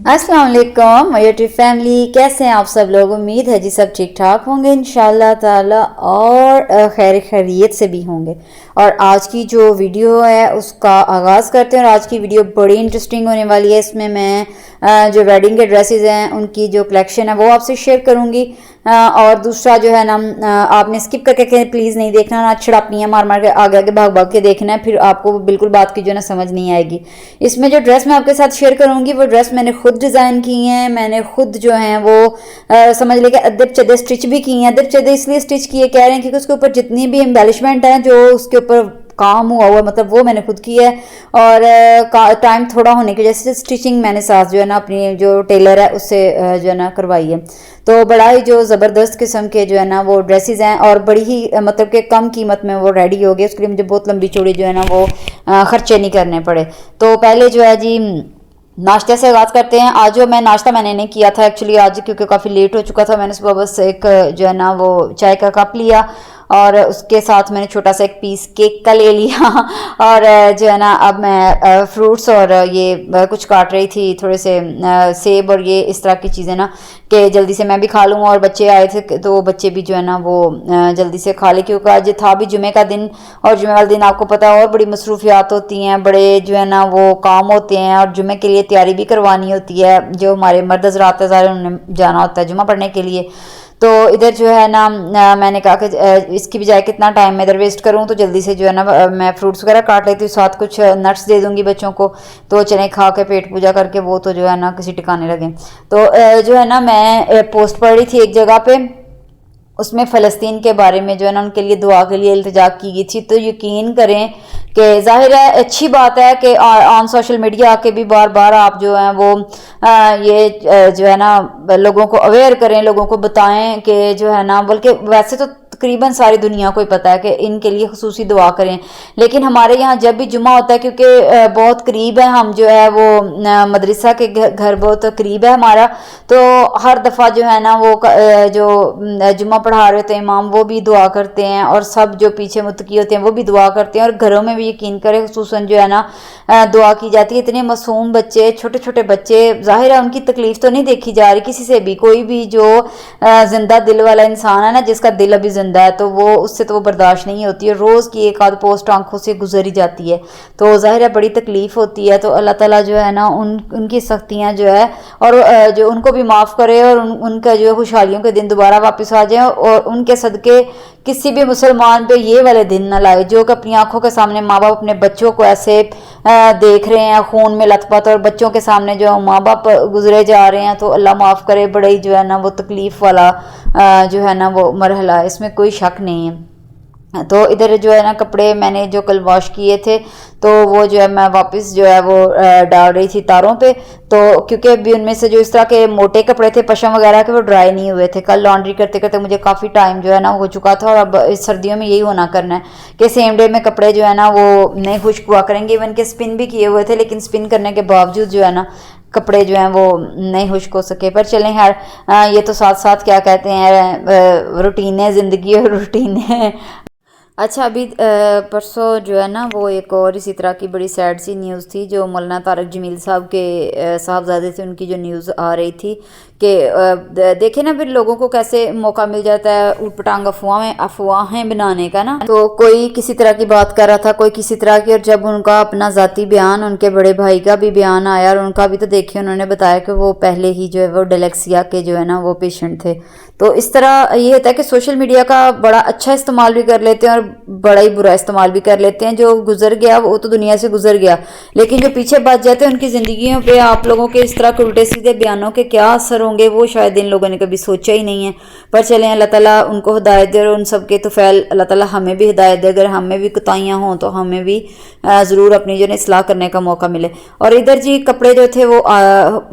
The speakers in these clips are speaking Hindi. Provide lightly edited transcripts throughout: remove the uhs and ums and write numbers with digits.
अस्सलाम वालेकुम माय यूट्यूब फैमिली, कैसे हैं आप सब लोग। उम्मीद है जी सब ठीक ठाक होंगे इंशाल्लाह ताला और खैर खैरियत से भी होंगे। और आज की जो वीडियो है उसका आगाज़ करते हैं। और आज की वीडियो बड़ी इंटरेस्टिंग होने वाली है। इसमें मैं जो वेडिंग के ड्रेसेस हैं उनकी जो कलेक्शन है वो आपसे शेयर करूँगी। और दूसरा जो है ना, आपने स्किप करके प्लीज़ नहीं देखना ना, छड़ापनियाँ मार मार के आगे आगे भाग भाग के देखना है, फिर आपको बिल्कुल बात की जो ना समझ नहीं आएगी। इसमें जो ड्रेस मैं आपके साथ शेयर करूँगी वो ड्रेस मैंने खुद डिज़ाइन की हैं। मैंने खुद जो हैं वो समझ लेके अदब चदे स्टिच भी की हैं। अदब चदे इसलिए स्टिच किए कह रहे हैं क्योंकि उसके ऊपर जितनी भी एम्बेलिशमेंट है जो उसके ऊपर काम हुआ हुआ मतलब वो मैंने खुद की है। और टाइम थोड़ा होने की वजह से स्टिचिंग मैंने साथ जो है ना अपनी जो टेलर है उससे जो है ना करवाई है। तो बड़ा ही जो ज़बरदस्त किस्म के जो है ना वो ड्रेसेस हैं और बड़ी ही मतलब कि कम कीमत में वो रेडी हो गए। उसके लिए मुझे बहुत लंबी चौड़ी जो है ना वो खर्चे नहीं करने पड़े। तो पहले जो है जी नाश्ते से आगाज़ करते हैं। आज जो मैंने नहीं किया था एक्चुअली, आज क्योंकि काफ़ी लेट हो चुका था। मैंने सुबह बस एक जो है ना वो चाय का कप लिया और उसके साथ मैंने छोटा सा एक पीस केक का ले लिया और जो है ना अब मैं फ्रूट्स और ये कुछ काट रही थी, थोड़े से सेब और ये इस तरह की चीज़ें ना कि जल्दी से मैं भी खा लूँ। और बच्चे आए थे तो बच्चे भी जो है ना वो जल्दी से खा ले, क्योंकि आज था भी जुमे का दिन और जुमे वाले दिन आपको पता है और बड़ी मसरूफियात होती हैं, बड़े जो है ना वो काम होते हैं और जुमे के लिए तैयारी भी करवानी होती है। जो हमारे मर्द हज़रात हैं उन्हें जाना होता है जुमा पढ़ने के लिए। तो इधर जो है ना मैंने कहा कि इसकी बजाय कितना टाइम मैं इधर वेस्ट करूं, तो जल्दी से जो है ना मैं फ्रूट्स वगैरह काट लेती हूँ, साथ कुछ नट्स दे दूंगी बच्चों को, तो चने खा के पेट पूजा करके वो तो जो है ना किसी ठिकाने लगे। तो जो है ना मैं पोस्ट पढ़ रही थी एक जगह पे, उसमें फ़लस्तीन के बारे में जो है ना उनके लिए दुआ के लिए इल्तिजा की गई थी। तो यकीन करें कि ज़ाहिर है अच्छी बात है कि ऑन सोशल मीडिया आके भी बार बार आप जो हैं वो ये जो है ना लोगों को अवेयर करें, लोगों को बताएं कि जो है ना, बल्कि वैसे तो तकरीबन सारी दुनिया को ही पता है कि इनके लिए खुसूसी दुआ करें, लेकिन हमारे यहाँ जब भी जुमा होता है क्योंकि बहुत करीब है, हम जो है वो मदरसा के घर बहुत करीब है हमारा, तो हर दफ़ा जो है ना वो जो जुमा पढ़ा रहे होते हैं इमाम वो भी दुआ करते हैं और सब जो पीछे मुत्तकी होते हैं वो भी दुआ करते हैं। और घरों में भी यकीन करें खुसूसन जो है ना दुआ की जाती है। इतने मासूम बच्चे, छोटे छोटे बच्चे, जाहिर है उनकी तकलीफ तो नहीं देखी जा रही किसी से भी, कोई भी जो जिंदा दिल वाला इंसान है ना, जिसका दिल अभी जिंदा है, तो वो उससे तो वो बर्दाश्त नहीं होती है। रोज़ की एक आध पोस्ट आंखों से गुजर ही जाती है, तो जाहिर है बड़ी तकलीफ होती है। तो अल्लाह ताला जो है ना उनकी सख्तियाँ जो है और जो उनको भी माफ़ करे और उनका जो खुशहालियों के दिन दोबारा वापस आ जाए और उनके सदके किसी भी मुसलमान पे ये वाले दिन ना लाए जो कि अपनी आंखों के सामने माँ बाप अपने बच्चों को ऐसे देख रहे हैं खून में लथपथ, और बच्चों के सामने जो माँ बाप गुजरे जा रहे हैं। तो अल्लाह माफ़ करे, बड़ा ही जो है ना वो तकलीफ़ वाला जो है ना वो मरहला है, इसमें कोई शक नहीं है। तो इधर जो है ना कपड़े मैंने जो कल वॉश किए थे तो वो जो है मैं वापस जो है वो डाल रही थी तारों पे। तो क्योंकि अभी उनमें से जो इस तरह के मोटे कपड़े थे पशम वगैरह के वो ड्राई नहीं हुए थे। कल लॉन्ड्री करते करते मुझे काफ़ी टाइम जो है ना हो चुका था, और अब इस सर्दियों में यही होना करना है कि सेम डे में कपड़े जो है ना वो नहीं खुश्क हुआ करेंगे। इवन के स्पिन भी किए हुए थे, लेकिन स्पिन करने के बावजूद जो है ना कपड़े जो हैं वो नहीं खुश्क हो सके। पर चलें यार, ये तो साथ साथ क्या कहते हैं रूटीन है ज़िंदगी और रूटीन है। अच्छा, अभी परसों जो है ना वो एक और इसी तरह की बड़ी सैड सी न्यूज़ थी जो मौलाना तारक जमील साहब के साहबजादे थे, उनकी जो न्यूज़ आ रही थी कि देखे ना फिर लोगों को कैसे मौका मिल जाता है उटपटांग अफवाहें बनाने का ना। तो कोई किसी तरह की बात कर रहा था, कोई किसी तरह की, और जब उनका अपना ज़ाती बयान, उनके बड़े भाई का भी बयान आया और उनका भी तो देखिए उन्होंने बताया कि वो पहले ही जो है वो डिलेक्सिया के जो है ना वो पेशेंट थे। तो इस तरह ये होता है कि सोशल मीडिया का बड़ा अच्छा इस्तेमाल भी कर लेते हैं और बड़ा ही बुरा इस्तेमाल भी कर लेते हैं। जो गुजर गया वो तो दुनिया से गुजर गया, लेकिन जो पीछे बच जाते हैं उनकी ज़िंदगियों पे आप लोगों के इस तरह के उल्टे सीधे बयानों के क्या असर होंगे वो शायद इन लोगों ने कभी सोचा ही नहीं है। पर चलें, अल्लाह ताला उनको हिदायत दे और उन सब के तो फैल अल्लाह ताला हमें भी हिदायत दे। अगर हमें भी कोताहियाँ हों तो हमें भी ज़रूर अपनी जो है इस्लाह करने का मौका मिले। और इधर जी कपड़े जो थे वो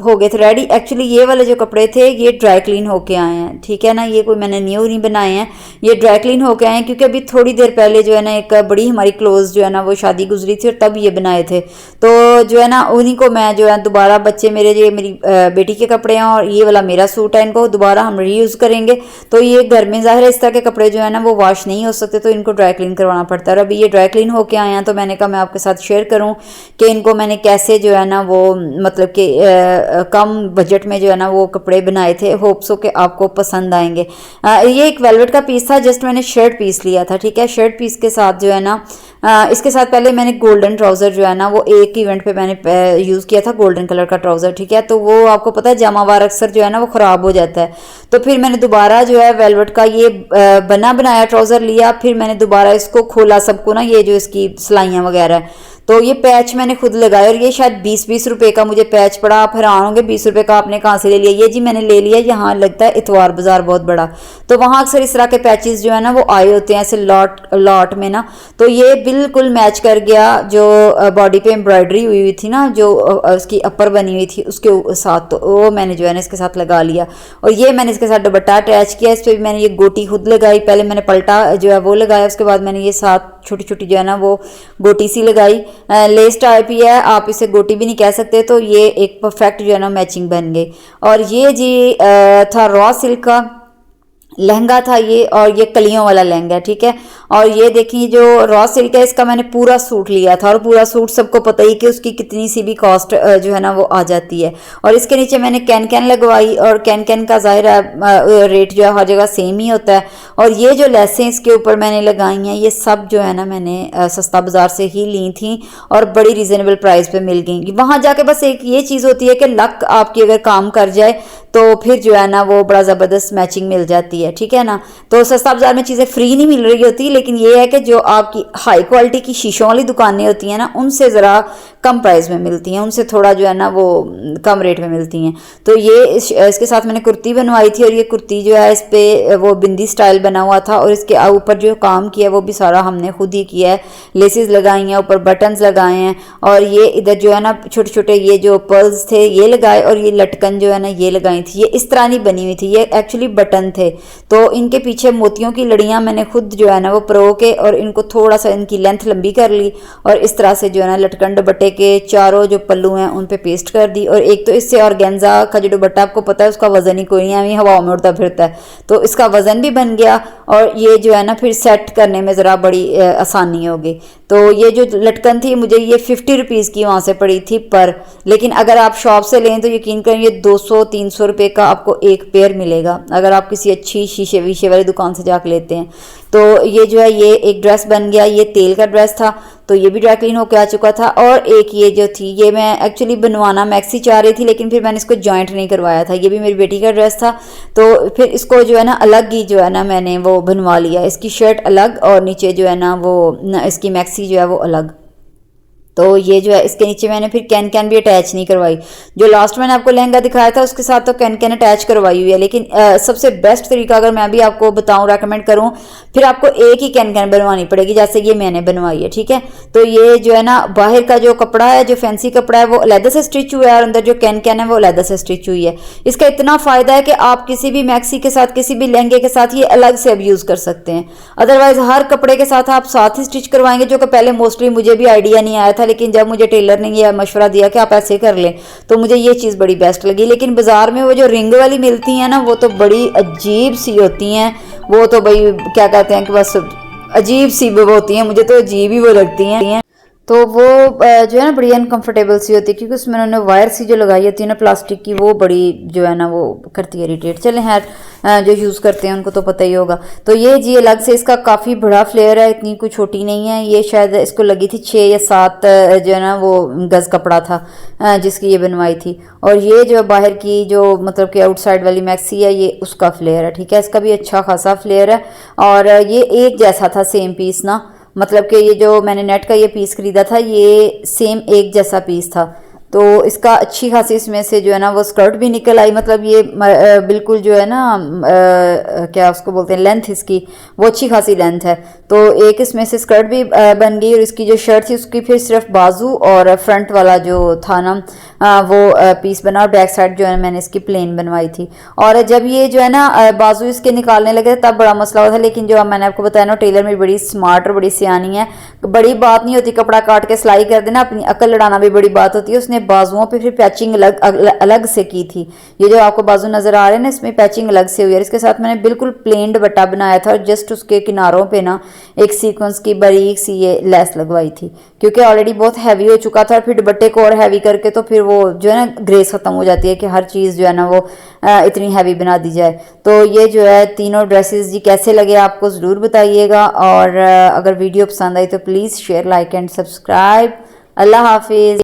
हो गए थे रेडी। एक्चुअली ये वाले जो कपड़े थे ये ड्राई क्लीन होके आए हैं, ठीक है ना, ये कोई मैंने न्यू नहीं बनाए हैं, ये ड्राई क्लीन होके आए हैं क्योंकि अभी थोड़ी देर देर पहले जो है ना एक बड़ी हमारी क्लोज जो है ना वो शादी गुजरी थी और तब ये बनाए थे। तो जो है ना उन्हीं को मैं जो है दोबारा, बच्चे मेरे जो मेरी बेटी के कपड़े हैं और ये वाला मेरा सूट है, इनको दोबारा हम रीयूज़ करेंगे। तो ये घर में ज़ाहिर है इस तरह के कपड़े जो है ना वो वॉश नहीं हो सकते, तो इनको ड्राई क्लीन करवाना पड़ता है। और अभी ये ड्राई क्लीन होके आए हैं तो मैंने कहा मैं आपके साथ शेयर करूँ कि इनको मैंने कैसे जो है ना वो मतलब कि कम बजट में जो है ना वो कपड़े बनाए थे। होप्स हो कि आपको पसंद आएंगे। ये एक वेलवेट का पीस था, जस्ट मैंने शर्ट पीस लिया था, ठीक है। शर्ट पीस के साथ जो है ना इसके साथ पहले मैंने गोल्डन ट्राउज़र जो है ना वो एक इवेंट पे मैंने यूज़ किया था, गोल्डन कलर का ट्राउज़र, ठीक है। तो वो आपको पता है जामावार अक्सर जो है ना वो ख़राब हो जाता है। तो फिर मैंने दोबारा जो है वेलवेट का ये बना बनाया ट्राउज़र लिया, फिर मैंने दोबारा इसको खोला सबको ना, ये जो इसकी सिलाइयाँ वगैरह है, तो ये पैच मैंने खुद लगाया और ये शायद 20-20 रुपए का मुझे पैच पड़ा। आप हैरान होंगे 20 रुपए का आपने कहाँ से ले लिया। ये जी मैंने ले लिया, यहाँ लगता है इतवार बाज़ार बहुत बड़ा, तो वहाँ अक्सर इस तरह के पैचेस जो है ना वो आए होते हैं ऐसे लॉट में ना। तो ये बिल्कुल मैच कर गया जो बॉडी पे एम्ब्रॉयडरी हुई थी ना, जो उसकी अपर बनी हुई थी उसके साथ, तो वो मैंने जो है ना इसके साथ लगा लिया। और ये मैंने इसके साथ दुपट्टा अटैच किया, इस पर भी मैंने ये गोटी खुद लगाई। पहले मैंने पलटा जो है वो लगाया, उसके बाद मैंने ये साथ छोटी छोटी जो है ना वो गोटी सी लगाई। लेस टाइप ही है, आप इसे गोटी भी नहीं कह सकते। तो ये एक परफेक्ट जो है ना मैचिंग बन गई। और ये जी था रॉ सिल्क का लहंगा था ये, और ये कलियों वाला लहंगा, ठीक है। और ये देखिए जो रॉ सिल्क है इसका मैंने पूरा सूट लिया था, और पूरा सूट सबको पता ही कि उसकी कितनी सी भी कॉस्ट जो है ना वो आ जाती है। और इसके नीचे मैंने कैन लगवाई, और कैन का ज़ाहिर है रेट जो है हर जगह सेम ही होता है। और ये जो लेसें इसके ऊपर मैंने लगाई हैं ये सब जो है ना मैंने सस्ता बाज़ार से ही ली थी और बड़ी रिजनेबल प्राइस पे मिल गई। वहाँ जाके बस एक ये चीज़ होती है कि लक आपकी अगर काम कर जाए तो फिर जो है ना वो बड़ा ज़बरदस्त मैचिंग मिल जाती है, ठीक है ना। तो सस्ता बाज़ार में चीज़ें फ्री नहीं मिल रही होती, लेकिन ये है कि जो आपकी हाई क्वालिटी की शीशों वाली दुकानें होती हैं ना उनसे ज़रा कम प्राइस में मिलती हैं, उनसे थोड़ा जो है ना वो कम रेट में मिलती हैं। तो ये इसके साथ मैंने कुर्ती बनवाई थी, और ये कुर्ती जो है इस पर वो बिंदी स्टाइल बना हुआ था, और इसके ऊपर जो काम किया वो भी सारा हमने खुद ही किया है। लेसेस लगाई हैं, ऊपर बटन्स लगाए हैं, और ये इधर जो है ना छोटे छोटे ये जो पर्ल्स थे ये लगाए, और ये लटकन जो है ना ये लगाई थी। ये इस तरह नहीं बनी हुई थी, ये एक्चुअली बटन थे। तो इनके पीछे मोतियों की लड़ियाँ मैंने खुद जो है ना वो प्रो के, और इनको थोड़ा सा इनकी लेंथ लंबी कर ली, और इस तरह से जो है ना लटकन दुपट्टे के चारों जो पल्लू हैं उन पे पेस्ट कर दी। और एक तो इससे ऑर्गेन्जा का जो दुपट्टा आपको पता है उसका वजन ही कोई नहीं है, हवाओं में उड़ता फिरता है, तो इसका वजन भी बन गया। और ये जो है ना फिर सेट करने में ज़रा बड़ी आसानी होगी। तो ये जो लटकन थी मुझे ये 50 रुपीज़ की वहाँ से पड़ी थी पर, लेकिन अगर आप शॉप से लें तो यकीन करें ये 200-300 रुपये का आपको एक पेयर मिलेगा, अगर आप किसी अच्छी शीशे वीशे वाली दुकान से जाकर लेते हैं। तो ये जो है ये एक ड्रेस बन गया, ये तेल का ड्रेस था तो ये भी ड्राई क्लीन होकर आ चुका था। और एक ये जो थी ये मैं एक्चुअली बनवाना मैक्सी चाह रही थी, लेकिन फिर मैंने इसको जॉइंट नहीं करवाया था। ये भी मेरी बेटी का ड्रेस था, तो फिर इसको जो है ना अलग ही जो है ना मैंने वो बनवा लिया, इसकी शर्ट अलग और नीचे जो है ना वो इसकी मैक्सी जो है वो अलग। तो ये जो है इसके नीचे मैंने फिर कैन भी अटैच नहीं करवाई। जो लास्ट मैंने आपको लहंगा दिखाया था उसके साथ तो कैन अटैच करवाई हुई है, लेकिन सबसे बेस्ट तरीका अगर मैं भी आपको बताऊं, रेकमेंड करूं, फिर आपको एक ही कैन बनवानी पड़ेगी जैसे ये मैंने बनवाई है, ठीक है। तो ये जो है ना बाहर का जो कपड़ा है, जो फैंसी कपड़ा है वो अलग से स्टिच हुआ है, और अंदर जो कैन है वो अलग से स्टिच हुई है। इसका इतना फ़ायदा है कि आप किसी भी मैक्सी के साथ, किसी भी लहंगे के साथ ये अलग से अब यूज़ कर सकते हैं। अदरवाइज हर कपड़े के साथ आप साथ ही स्टिच करवाएंगे, जो कि पहले मोस्टली मुझे भी आइडिया नहीं आया था, लेकिन जब मुझे टेलर ने ये मशवरा दिया कि आप ऐसे कर लें तो मुझे ये चीज़ बड़ी बेस्ट लगी। लेकिन बाज़ार में वो जो रिंग वाली मिलती हैं ना वो तो बड़ी अजीब सी होती हैं, वो तो भाई क्या कहते हैं कि बस अजीब सी वो होती हैं, मुझे तो अजीब ही वो लगती हैं। तो वो जो है ना बड़ी अनकंफर्टेबल सी होती है, क्योंकि उसमें उन्होंने वायर सी जो लगाई होती है ना प्लास्टिक की, वो बड़ी जो है ना वो करती है इरिटेट। चलें खैर, जो यूज़ करते हैं उनको तो पता ही होगा। तो ये जी अलग से इसका काफ़ी बड़ा फ्लेयर है, इतनी कोई छोटी नहीं है। ये शायद इसको लगी थी 6 या 7 जो है ना वो गज़ कपड़ा था जिसकी ये बनवाई थी। और ये जो बाहर की जो मतलब कि आउटसाइड वाली मैक्सी है ये उसका फ्लेयर है, ठीक है। इसका भी अच्छा खासा फ्लेयर है, और ये एक जैसा था सेम पीस ना, मतलब कि ये जो मैंने नेट का ये पीस खरीदा था ये सेम एक जैसा पीस था। तो इसका अच्छी खासी इसमें से जो है ना वो स्कर्ट भी निकल आई, मतलब ये बिल्कुल जो है ना क्या उसको बोलते हैं, लेंथ इसकी वो अच्छी खासी लेंथ है। तो एक इसमें से स्कर्ट भी बन गई, और इसकी जो शर्ट थी उसकी फिर सिर्फ बाजू और फ्रंट वाला जो था ना वो पीस बना, और बैक साइड जो है मैंने इसकी प्लेन बनवाई थी। और जब ये जो है ना बाजू इसके निकालने लगे तब बड़ा मसला हुआ था, लेकिन जो मैंने आपको बताया ना टेलर मेरी बड़ी स्मार्ट और बड़ी सियानी है, बड़ी बात नहीं होती कपड़ा काट के सिलाई कर देना, अपनी अकल लड़ाना भी बड़ी बात होती है। उसने बाजुओं पे फिर पैचिंग अलग से की थी। ये जो आपको बाजू नजर आ रहे हैं ना इसमें पैचिंग अलग से हुई है। इसके साथ मैंने बिल्कुल प्लेन दुपट्टा बनाया था और जस्ट उसके किनारों पे ना एक सीक्वेंस की बारीक सी ये लेस लगवाई थी, क्योंकि ऑलरेडी बहुत हैवी हो चुका था। फिर दुपट्टे को और हैवी करके तो फिर वो जो है ना ग्रेस खत्म हो जाती है कि हर चीज़ जो है ना वो इतनी हैवी बना दी जाए। तो ये जो है तीनों ड्रेसेस जी कैसे लगे आपको ज़रूर बताइएगा, और अगर वीडियो पसंद आई तो please share, like and subscribe. अल्लाह हाफिज़।